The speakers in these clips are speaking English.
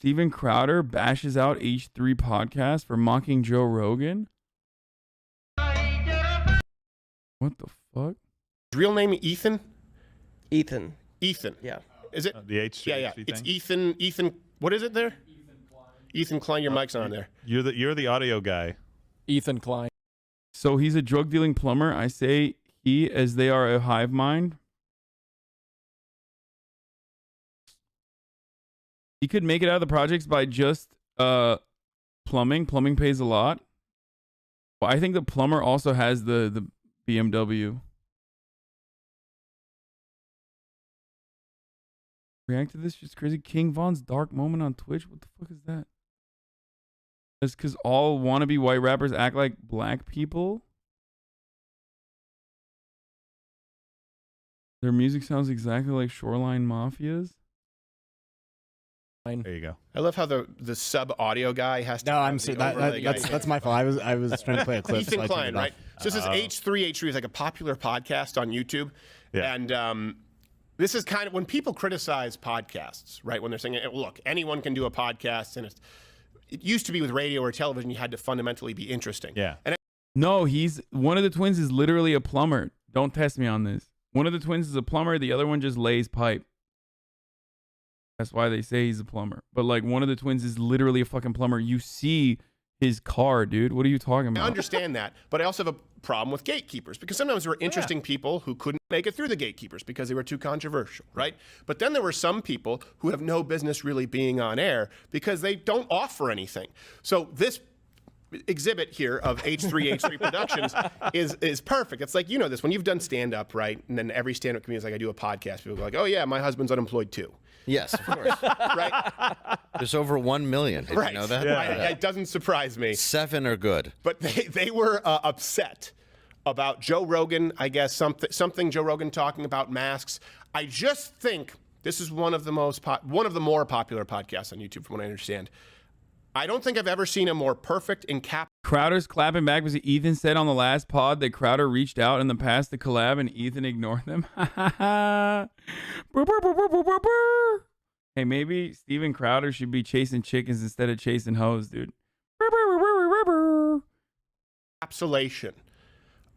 Steven Crowder bashes out H3 podcast for mocking Joe Rogan. What the fuck? Real name Ethan? Ethan. Ethan. Yeah. Is it? The H3 Yeah. thing? It's Ethan. Ethan. What is it there? Ethan Klein. Your mic's on there. You're the audio guy. Ethan Klein. So he's a drug dealing plumber. I say he, as they are a hive mind. He could make it out of the projects by just plumbing. Plumbing pays a lot. Well, I think the plumber also has the BMW. React to this, just crazy. King Von's dark moment on Twitch. What the fuck is that? That's because all wannabe white rappers act like black people. Their music sounds exactly like Shoreline Mafia's. There you go. I love how the sub audio guy has to. No, I'm sorry. That's my fault. I was trying to play a clip. Ethan so Klein, right? So this is H3. H3 is like a popular podcast on YouTube, and this is kind of when people criticize podcasts, right? When they're saying, "Look, anyone can do a podcast," and it used to be with radio or television, you had to fundamentally be interesting. Yeah. And No, one of the twins is literally a plumber. Don't test me on this. One of the twins is a plumber. The other one just lays pipe. That's why they say he's a plumber. But like one of the twins is literally a fucking plumber. You see his car, dude. What are you talking about? I understand that, but I also have a problem with gatekeepers because sometimes there were interesting people who couldn't make it through the gatekeepers because they were too controversial, right? But then there were some people who have no business really being on air because they don't offer anything. So this exhibit here of H3 Productions is perfect. It's like, you know this, when you've done stand-up, right? And then every stand-up comedian is like, I do a podcast. People go like, oh yeah, my husband's unemployed too. Yes, of course. Right? There's over 1 million. Did you know that? Yeah. It doesn't surprise me. 7 are good. But they were upset about Joe Rogan, I guess, something Joe Rogan talking about masks. I just think this is one of the more popular podcasts on YouTube, from what I understand. I don't think I've ever seen a more perfect Crowder's clapping back because Ethan said on the last pod that Crowder reached out in the past to collab and Ethan ignored them. Hey, maybe Steven Crowder should be chasing chickens instead of chasing hoes, dude. encapsulation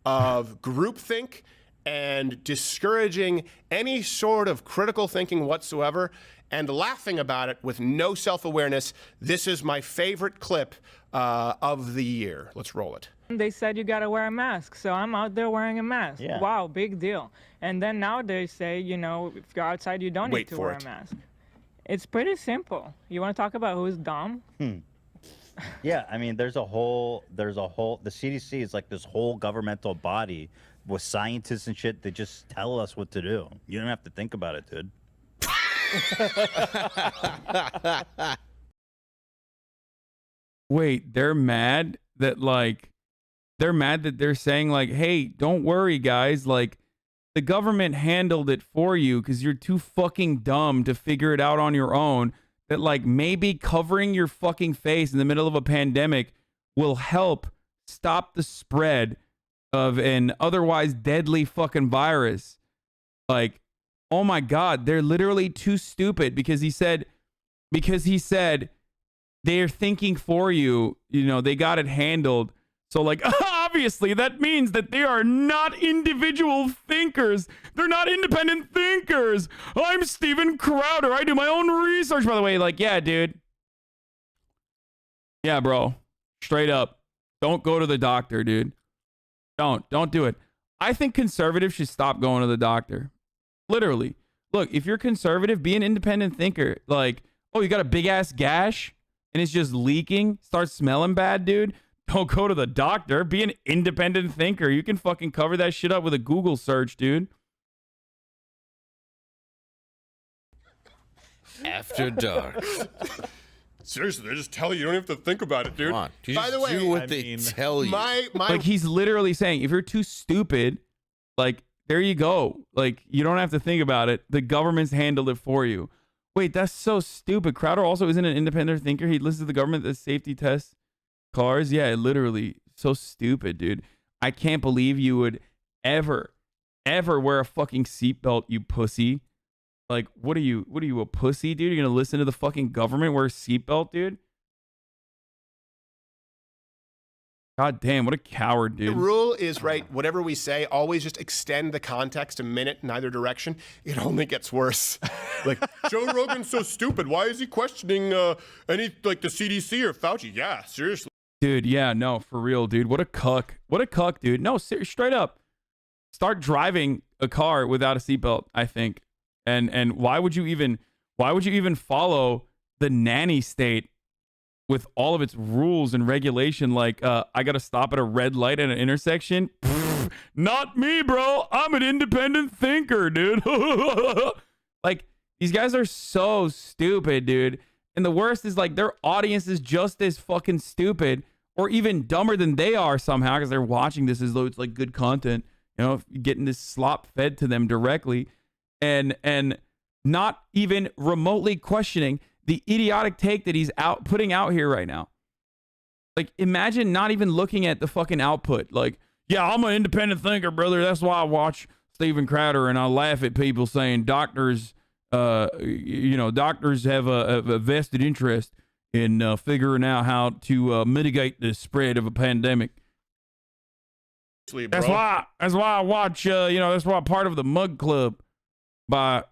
of groupthink and discouraging any sort of critical thinking whatsoever and laughing about it with no self-awareness. This is my favorite clip of the year. Let's roll it. They said you gotta wear a mask, so I'm out there wearing a mask. Yeah. Wow, big deal. And then now they say, you know, if you're outside, you don't need to wear a mask. It's pretty simple. You want to talk about who's dumb? Yeah, I mean, the CDC is like this whole governmental body with scientists and shit that just tell us what to do. You don't have to think about it, dude. Wait, they're mad that they're saying like, hey, don't worry, guys. Like, the government handled it for you because you're too fucking dumb to figure it out on your own. That like maybe covering your fucking face in the middle of a pandemic will help stop the spread of an otherwise deadly fucking virus. Like, oh my God, they're literally too stupid because he said they're thinking for you, you know, they got it handled. So like, obviously that means that they are not individual thinkers. They're not independent thinkers. I'm Steven Crowder. I do my own research, by the way. Like, yeah, dude. Yeah, bro. Straight up. Don't go to the doctor, dude. Don't do it. I think conservatives should stop going to the doctor. Literally. Look, if you're conservative, be an independent thinker. Like, oh, you got a big ass gash and it's just leaking, starts smelling bad, dude. Don't go to the doctor. Be an independent thinker. You can fucking cover that shit up with a Google search, dude. After dark. Seriously, they just tell you. You don't have to think about it, dude. Come on. You By just the way, do what they tell you. Like, he's literally saying, if you're too stupid, like, there you go. Like, you don't have to think about it. The government's handled it for you. Wait, that's so stupid. Crowder also isn't an independent thinker. He listens to the government that safety tests cars. Yeah, literally. So stupid, dude. I can't believe you would ever wear a fucking seatbelt, you pussy. Like, what are you, a pussy, dude? You're gonna listen to the fucking government wear a seatbelt, dude? God damn, what a coward, dude. The rule is, right, whatever we say, always just extend the context a minute in either direction. It only gets worse. Like, Joe Rogan's so stupid. Why is he questioning any, like, the CDC or Fauci? Yeah, seriously. Dude, yeah, no, for real, dude. What a cuck. What a cuck, dude. No, straight up. Start driving a car without a seatbelt, I think. And why would you even follow the nanny state with all of its rules and regulation? Like, I gotta stop at a red light at an intersection. Pfft, not me, bro. I'm an independent thinker, dude. Like, these guys are so stupid, dude. And the worst is, like, their audience is just as fucking stupid or even dumber than they are somehow, because they're watching this as though it's like good content, you know, getting this slop fed to them directly, and not even remotely questioning the idiotic take that he's putting out here right now. Like, imagine not even looking at the fucking output. Like, yeah, I'm an independent thinker, brother. That's why I watch Steven Crowder and I laugh at people saying doctors, doctors have a vested interest in figuring out how to mitigate the spread of a pandemic. That's why I watch, that's why I'm part of the Mug Club by,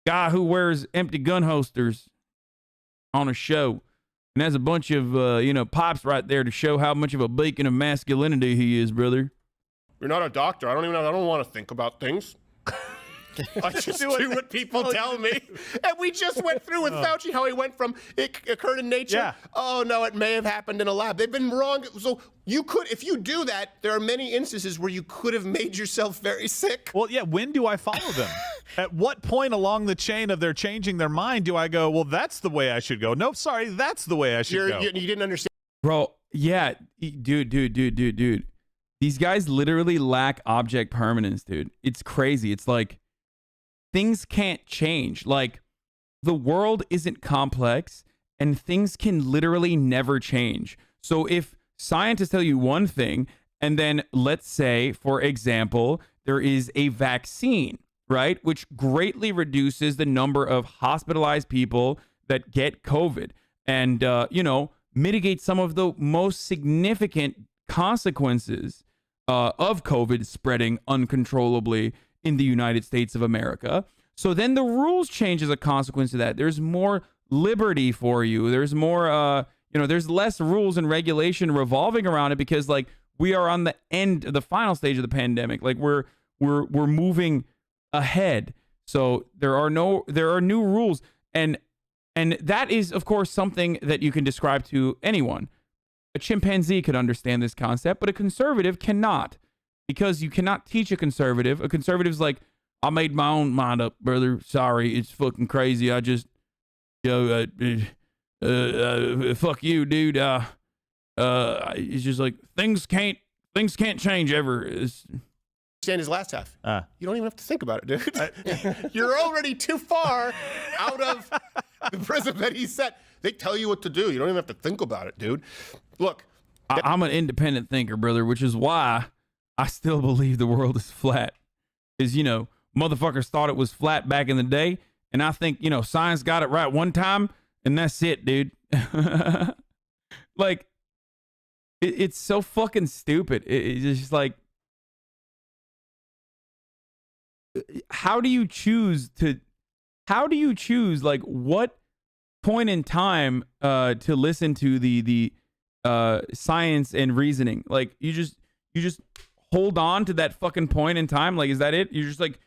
guy who wears empty gun holsters on a show and has a bunch of, pipes right there to show how much of a beacon of masculinity he is, brother. You're not a doctor. I don't want to think about things. I just do what people tell me. And we just went through with Fauci how he went from it occurred in nature. Yeah. Oh, no, it may have happened in a lab. They've been wrong. So you could, if you do that, there are many instances where you could have made yourself very sick. Well, yeah, when do I follow them? At what point along the chain of their changing their mind do I go, well, that's the way I should go? Nope, sorry, that's the way I should go. You didn't understand. Bro, yeah, dude. These guys literally lack object permanence, dude. It's crazy. It's like, things can't change. Like, the world isn't complex and things can literally never change. So if scientists tell you one thing, and then let's say, for example, there is a vaccine, right, which greatly reduces the number of hospitalized people that get COVID and, mitigate some of the most significant consequences of COVID spreading uncontrollably in the United States of America. So then the rules change as a consequence of that. There's more liberty for you. There's more, there's less rules and regulation revolving around it because, like, we are on the end, the final stage of the pandemic. Like, we're moving ahead. So there are new rules, and that is, of course, something that you can describe to anyone. A chimpanzee could understand this concept, but a conservative cannot. Because you cannot teach a conservative. A conservative's like, I made my own mind up, brother. Sorry, it's fucking crazy. I just, fuck you, dude. It's just like things can't change ever. Understand his last half. You don't even have to think about it, dude. You're already too far out of the prison that he set. They tell you what to do. You don't even have to think about it, dude. Look, I'm an independent thinker, brother, which is why I still believe the world is flat. Because, motherfuckers thought it was flat back in the day. And I think, science got it right one time. And that's it, dude. Like, it's so fucking stupid. It's just like, how do you choose, like, what point in time to listen to the science and reasoning? Like, you just hold on to that fucking point in time. Like, is that it? You just like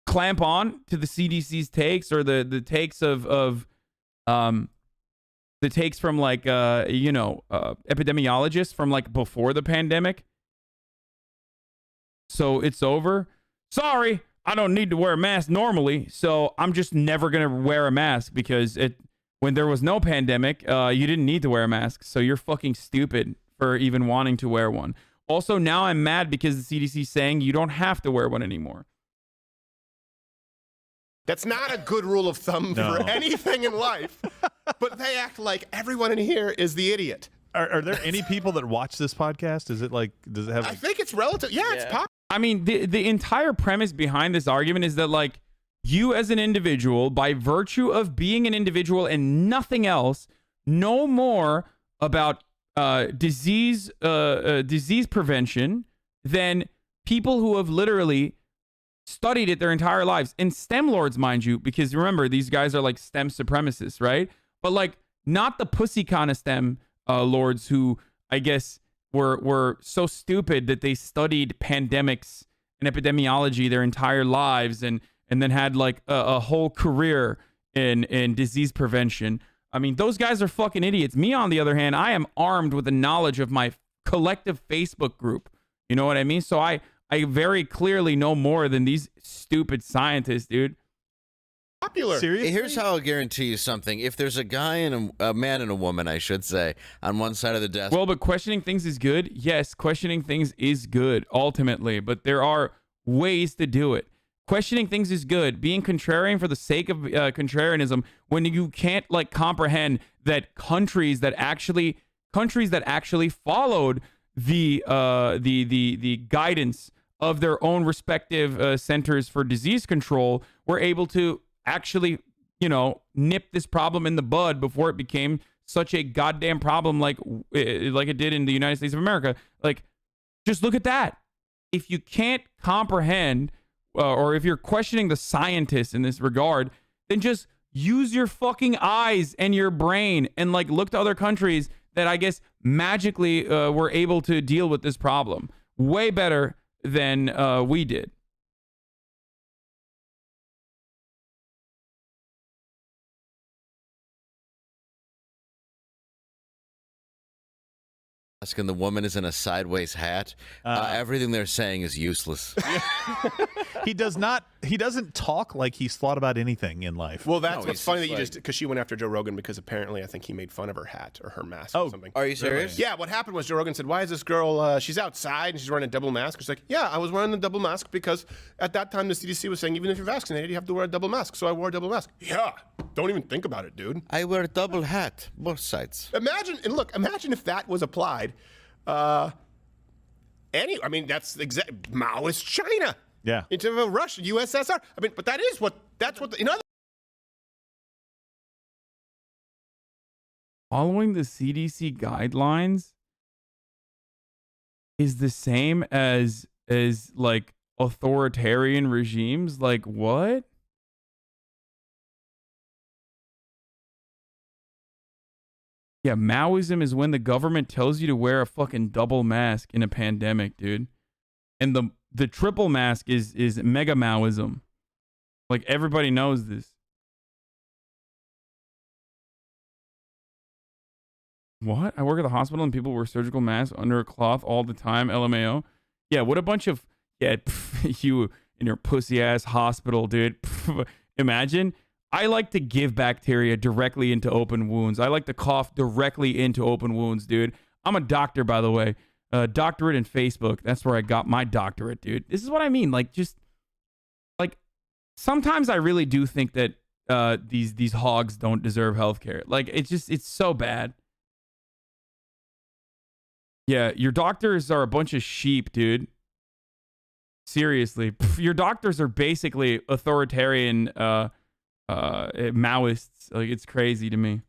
clamp on to the CDC's takes or the takes of the takes from like epidemiologists from like before the pandemic. So it's over. Sorry, I don't need to wear a mask normally, so I'm just never gonna wear a mask because when there was no pandemic, you didn't need to wear a mask. So you're fucking stupid for even wanting to wear one. Also, now I'm mad because the CDC is saying you don't have to wear one anymore. That's not a good rule of thumb for anything in life. But they act like everyone in here is the idiot. Are there any people that watch this podcast? Is it like, does it have? I think it's relative. Yeah, it's popular. I mean, the entire premise behind this argument is that, like, you as an individual, by virtue of being an individual and nothing else, know more about disease prevention than people who have literally studied it their entire lives. And STEM lords, mind you, because remember, these guys are like STEM supremacists, right? But like not the pussy kind of STEM lords who I guess were so stupid that they studied pandemics and epidemiology their entire lives and then had like a whole career in disease prevention. I mean, those guys are fucking idiots. Me, on the other hand, I am armed with the knowledge of my collective Facebook group. You know what I mean? So I very clearly know more than these stupid scientists, dude. Popular. Seriously? Here's how I'll guarantee you something. If there's a guy and a man and a woman, I should say, on one side of the desk. Well, but questioning things is good. Yes, questioning things is good ultimately, but there are ways to do it. Questioning things is good. Being contrarian for the sake of contrarianism, when you can't like comprehend that countries that actually followed the guidance of their own respective centers for disease control were able to actually, nip this problem in the bud before it became such a goddamn problem like it did in the United States of America. Like, just look at that. If you can't comprehend or if you're questioning the scientists in this regard, then just use your fucking eyes and your brain and like look to other countries that I guess magically were able to deal with this problem way better than we did. And the woman is in a sideways hat. Everything they're saying is useless. He doesn't talk like he's thought about anything in life. Well, that's what's funny that you just, because she went after Joe Rogan because apparently I think he made fun of her hat or her mask or something. Are you serious? Yeah, what happened was Joe Rogan said, why is this girl, she's outside and she's wearing a double mask. She's like, yeah, I was wearing the double mask because at that time the CDC was saying even if you're vaccinated, you have to wear a double mask. So I wore a double mask. Yeah, don't even think about it, dude. I wear a double hat, both sides. Imagine if that was applied. That's Maoist China. Yeah. Into Russia, USSR. I mean, but that's what in other. Following the CDC guidelines is the same as like authoritarian regimes. Like what? Yeah, Maoism is when the government tells you to wear a fucking double mask in a pandemic, dude. And the triple mask is mega Maoism. Like everybody knows this. What? I work at the hospital and people wear surgical masks under a cloth all the time, LMAO. Yeah, what a bunch of you in your pussy ass hospital, dude. Imagine. I like to give bacteria directly into open wounds. I like to cough directly into open wounds, dude. I'm a doctor, by the way. Doctorate in Facebook. That's where I got my doctorate, dude. This is what I mean. Like, just like sometimes I really do think that these hogs don't deserve healthcare. Like, it's so bad. Yeah, your doctors are a bunch of sheep, dude. Seriously, your doctors are basically authoritarian Maoists. Like, it's crazy to me. In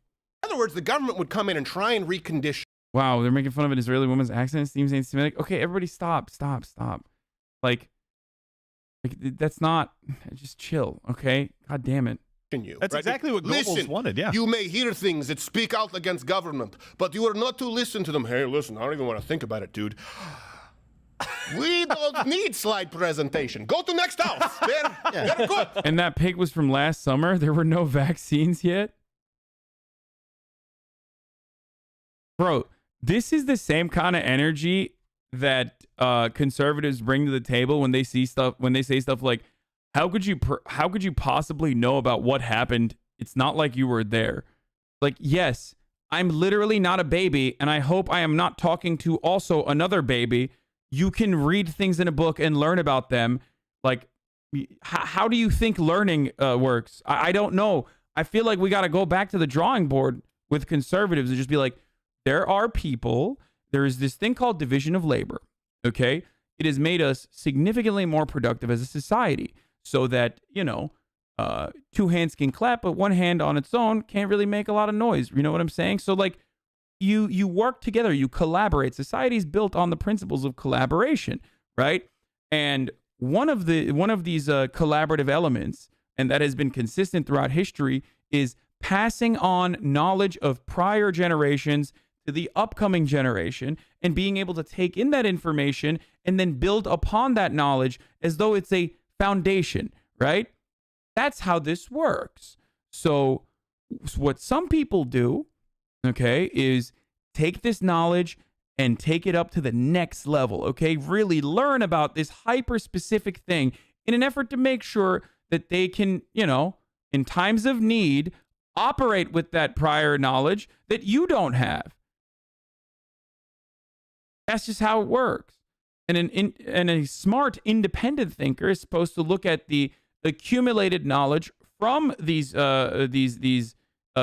other words, the government would come in and try and recondition. Wow, they're making fun of an Israeli woman's accent. Seems anti-Semitic. Okay, everybody, stop. Like that's not. Just chill, okay? God damn it. That's exactly what globals wanted. Yeah. You may hear things that speak out against government, but you are not to listen to them. Hey, listen, I don't even want to think about it, dude. We don't need slide presentation. Go to next house. They're good. And that pic was from last summer. There were no vaccines yet. Bro, this is the same kind of energy that conservatives bring to the table when they say stuff like, how could you possibly know about what happened? It's not like you were there. Like, yes, I'm literally not a baby, and I hope I am not talking to also another baby. You can read things in a book and learn about them. Like, how do you think learning works? I don't know. I feel like we got to go back to the drawing board with conservatives and just be like, there are people, there is this thing called division of labor, okay? It has made us significantly more productive as a society so that, two hands can clap, but one hand on its own can't really make a lot of noise. You know what I'm saying? So like you work together, you collaborate. Society's built on the principles of collaboration, right? And one of these collaborative elements, and that has been consistent throughout history, is passing on knowledge of prior generations to the upcoming generation and being able to take in that information and then build upon that knowledge as though it's a foundation, right? That's how this works. So what some people do, okay, is take this knowledge and take it up to the next level, okay? Really learn about this hyper-specific thing in an effort to make sure that they can, you know, in times of need, operate with that prior knowledge that you don't have. That's just how it works. And a smart, independent thinker is supposed to look at the accumulated knowledge from these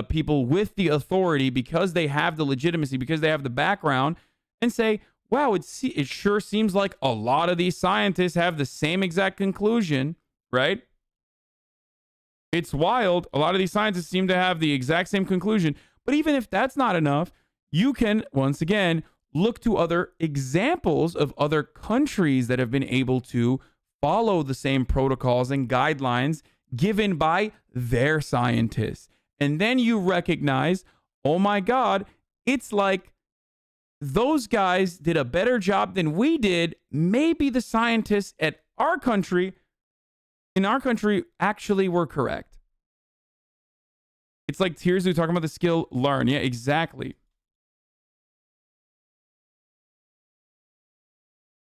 people with the authority, because they have the legitimacy, because they have the background, and say, wow, it sure seems like a lot of these scientists have the same exact conclusion, right? It's wild. A lot of these scientists seem to have the exact same conclusion. But even if that's not enough, you can, once again, look to other examples of other countries that have been able to follow the same protocols and guidelines given by their scientists. And then you recognize, oh my God, it's like those guys did a better job than we did. Maybe the scientists in our country actually were correct. It's like Tirzu talking about the skill learn. Yeah, exactly.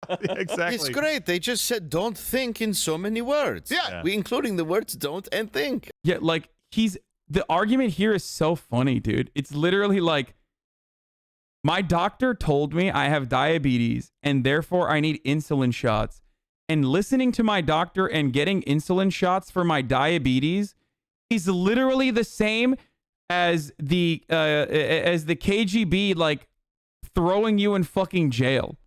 Exactly. It's great. They just said don't think in so many words. Yeah. We including the words don't and think. Yeah, like the argument here is so funny, dude. It's literally like, my doctor told me I have diabetes and therefore I need insulin shots. And listening to my doctor and getting insulin shots for my diabetes is literally the same as the KGB like throwing you in fucking jail.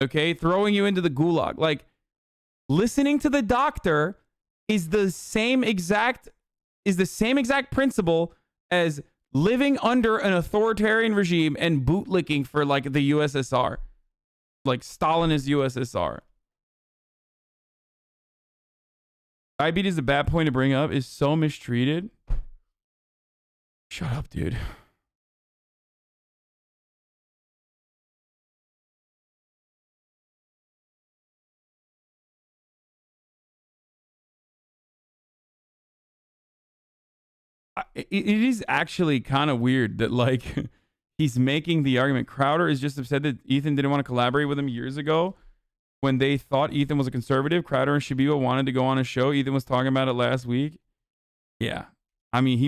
Okay, throwing you into the gulag. Like, listening to the doctor is the same exact principle as living under an authoritarian regime and bootlicking for like the USSR, like Stalinist USSR. Diabetes is a bad point to bring up. Is so mistreated. Shut up, dude. It is actually kind of weird that like he's making the argument. Crowder is just upset that Ethan didn't want to collaborate with him years ago when they thought Ethan was a conservative. Crowder and Shabiba wanted to go on a show. Ethan was talking about it last week. Yeah. I mean,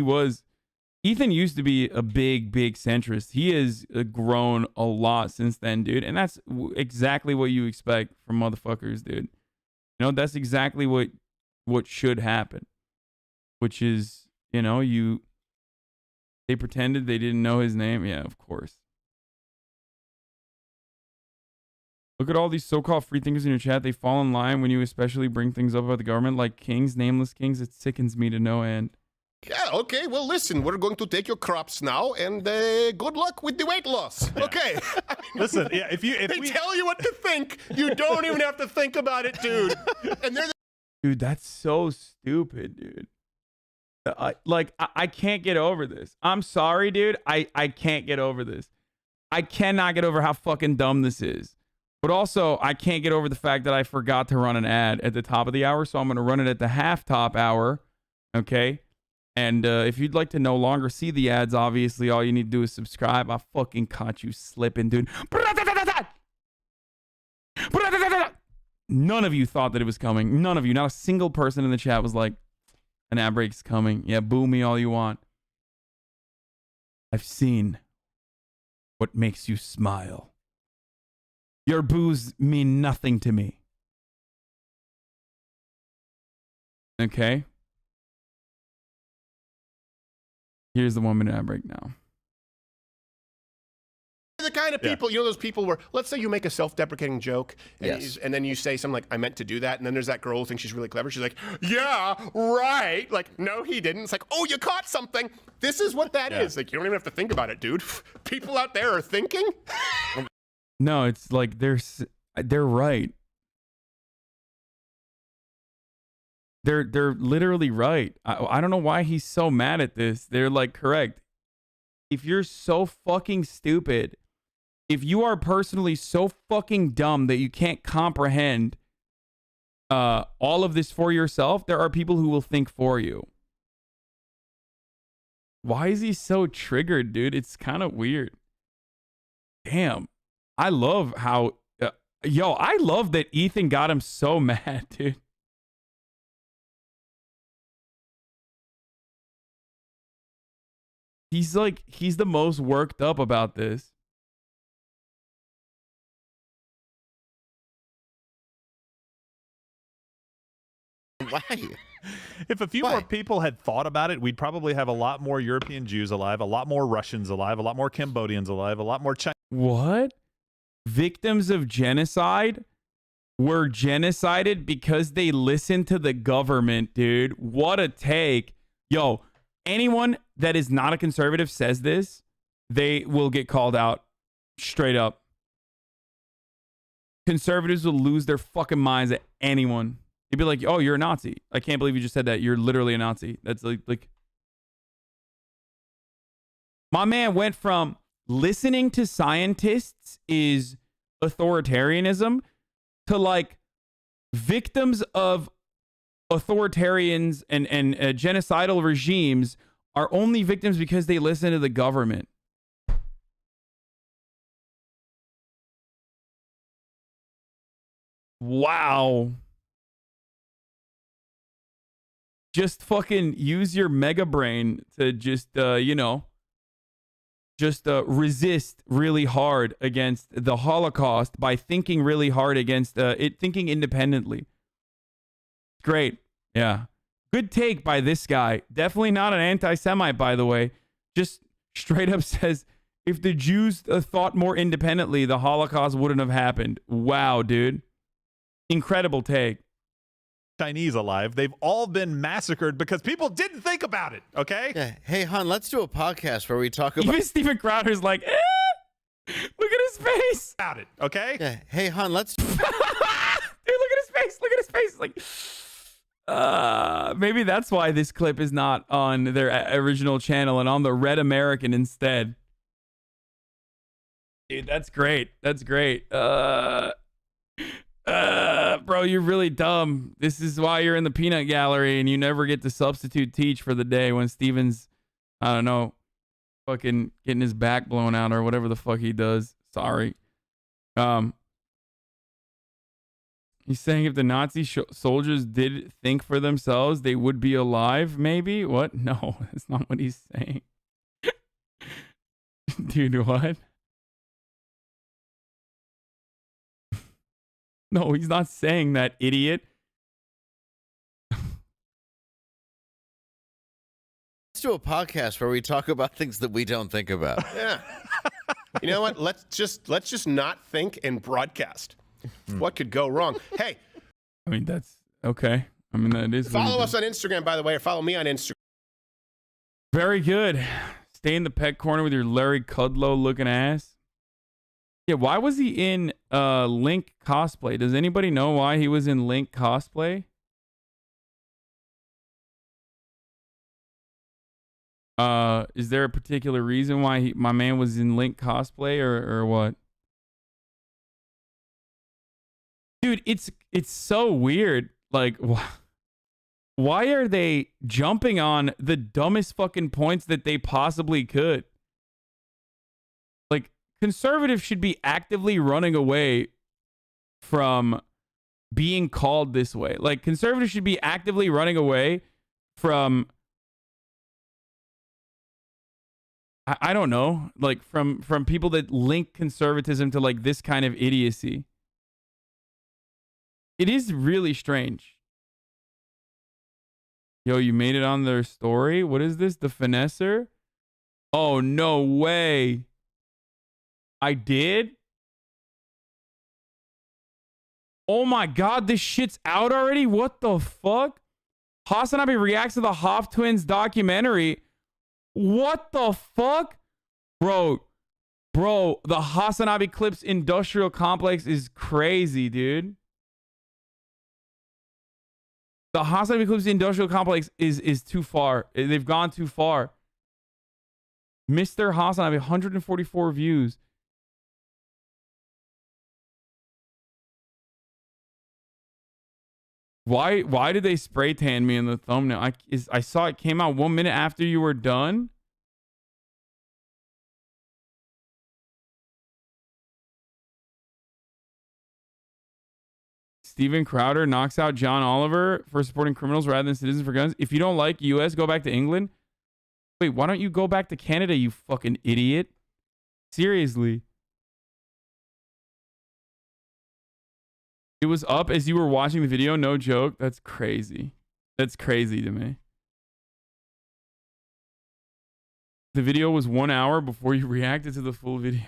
Ethan used to be a big centrist. He has grown a lot since then, dude. And that's exactly what you expect from motherfuckers, dude. You know, that's exactly what should happen, which is, you know, they pretended they didn't know his name. Yeah, of course. Look at all these so-called free thinkers in your chat. They fall in line when you especially bring things up about the government, like kings, nameless kings. It sickens me to no end. Yeah, okay, well, listen, we're going to take your crops now, and good luck with the weight loss. Okay. Listen, yeah, if they tell you what to think, you don't even have to think about it, dude. And dude, that's so stupid, dude. I can't get over this. I'm sorry, dude. I can't get over this. I cannot get over how fucking dumb this is. But also, I can't get over the fact that I forgot to run an ad at the top of the hour, so I'm going to run it at the half-top hour, okay? And if you'd like to no longer see the ads, obviously, all you need to do is subscribe. I fucking caught you slipping, dude. None of you thought that it was coming. None of you. Not a single person in the chat was like, an ad break's coming. Yeah, boo me all you want. I've seen what makes you smile. Your boos mean nothing to me. Okay? Here's the 1 minute ad break now. the kind of people, you know, those people where, let's say you make a self-deprecating joke and, Yes. and then you say something like, I meant to do that. And then there's that girl who thinks she's really clever. She's like, yeah, right. Like, no, he didn't. It's like, oh, you caught something. This is what that is. Like, you don't even have to think about it, dude. People out there are thinking. No, it's like they're right. They're literally right. I don't know why he's so mad at this. They're like correct. If you're so fucking stupid, if you are personally so fucking dumb that you can't comprehend all of this for yourself, there are people who will think for you. Why is he so triggered, dude? It's kind of weird. Damn. I love how... I love that Ethan got him so mad, dude. He's the most worked up about this. Why? If a few more people had thought about it, we'd probably have a lot more European Jews alive, a lot more Russians alive, a lot more Cambodians alive, a lot more Chinese. What? Victims of genocide were genocided because they listened to the government, dude. What a take. Yo, anyone that is not a conservative says this, they will get called out straight up. Conservatives will lose their fucking minds at anyone. You'd be like, oh, you're a Nazi. I can't believe you just said that. You're literally a Nazi. That's like... My man went from listening to scientists is authoritarianism to like victims of authoritarians and genocidal regimes are only victims because they listen to the government. Wow. Just fucking use your mega brain to just, resist really hard against the Holocaust by thinking really hard against thinking independently. Great. Yeah. Good take by this guy. Definitely not an anti-Semite, by the way. Just straight up says, if the Jews thought more independently, the Holocaust wouldn't have happened. Wow, dude. Incredible take. Chinese alive. They've all been massacred because people didn't think about it. Okay. Yeah. Hey, hon, let's do a podcast where we talk about. Even Steven Crowder's like, look at his face. About it. Okay. Yeah. Hey, hon, let's. Dude, look at his face. Look at his face. Like, maybe that's why this clip is not on their original channel and on the Red American instead. Dude, that's great. That's great. Bro, you're really dumb. This is why you're in the peanut gallery and you never get to substitute teach for the day when Steven's, I don't know, fucking getting his back blown out or whatever the fuck he does. Sorry. He's saying if the Nazi soldiers did think for themselves, they would be alive, maybe? What? No, that's not what he's saying. Dude, what? No, he's not saying that, idiot. Let's do a podcast where we talk about things that we don't think about. Yeah. You know what? Let's just not think and broadcast. What could go wrong? Hey. I mean, that's okay. I mean, that is. Follow us on Instagram, by the way, or follow me on Instagram. Very good. Stay in the pet corner with your Larry Kudlow looking ass. Yeah, why was he in Link cosplay? Does anybody know why he was in Link cosplay? Is there a particular reason why my man was in Link cosplay or what? Dude, it's so weird. Like, why are they jumping on the dumbest fucking points that they possibly could? Like, conservatives should be actively running away from being called this way. Like, conservatives should be actively running away from, I don't know, like from people that link conservatism to like this kind of idiocy. It is really strange. Yo, you made it on their story? What is this? The Finesser? Oh, no way. I did? Oh my God, this shit's out already? What the fuck? HasanAbi reacts to the Hoff twins documentary. What the fuck? Bro, the HasanAbi Clips industrial complex is crazy, dude. The HasanAbi Clips industrial complex is too far. They've gone too far. Mr. HasanAbi, 144 views. Why did they spray tan me in the thumbnail? I saw it came out 1 minute after you were done. Steven Crowder knocks out John Oliver for supporting criminals rather than citizens for guns. If you don't like US, go back to England. Wait, why don't you go back to Canada, you fucking idiot? Seriously. It was up as you were watching the video, no joke. That's crazy. That's crazy to me. The video was 1 hour before you reacted to the full video.